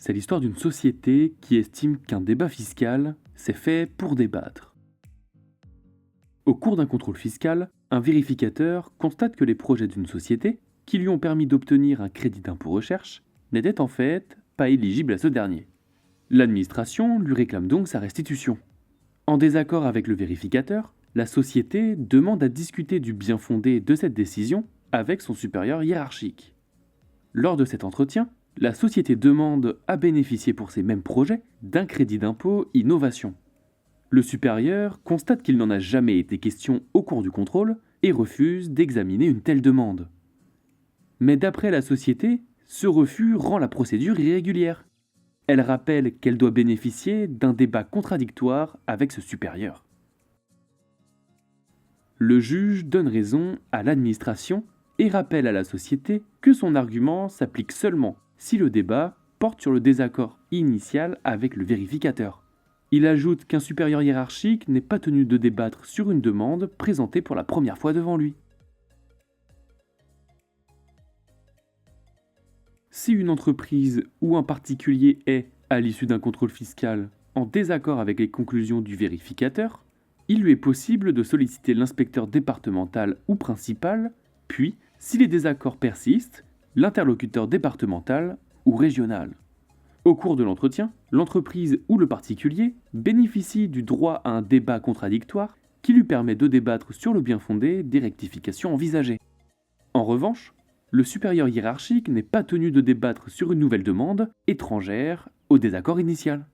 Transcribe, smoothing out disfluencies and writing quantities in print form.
C'est l'histoire d'une société qui estime qu'un débat fiscal, c'est fait pour débattre. Au cours d'un contrôle fiscal, un vérificateur constate que les projets d'une société, qui lui ont permis d'obtenir un crédit d'impôt recherche, n'étaient en fait pas éligibles à ce dernier. L'administration lui réclame donc sa restitution. En désaccord avec le vérificateur, la société demande à discuter du bien fondé de cette décision avec son supérieur hiérarchique. Lors de cet entretien, la société demande à bénéficier pour ces mêmes projets d'un crédit d'impôt innovation. Le supérieur constate qu'il n'en a jamais été question au cours du contrôle et refuse d'examiner une telle demande. Mais d'après la société, ce refus rend la procédure irrégulière. Elle rappelle qu'elle doit bénéficier d'un débat contradictoire avec ce supérieur. Le juge donne raison à l'administration et rappelle à la société que son argument s'applique seulement si le débat porte sur le désaccord initial avec le vérificateur. Il ajoute qu'un supérieur hiérarchique n'est pas tenu de débattre sur une demande présentée pour la première fois devant lui. Si une entreprise ou un particulier est, à l'issue d'un contrôle fiscal, en désaccord avec les conclusions du vérificateur, il lui est possible de solliciter l'inspecteur départemental ou principal, puis, si les désaccords persistent, l'interlocuteur départemental ou régional. Au cours de l'entretien, l'entreprise ou le particulier bénéficie du droit à un débat contradictoire qui lui permet de débattre sur le bien-fondé des rectifications envisagées. En revanche, le supérieur hiérarchique n'est pas tenu de débattre sur une nouvelle demande étrangère au désaccord initial.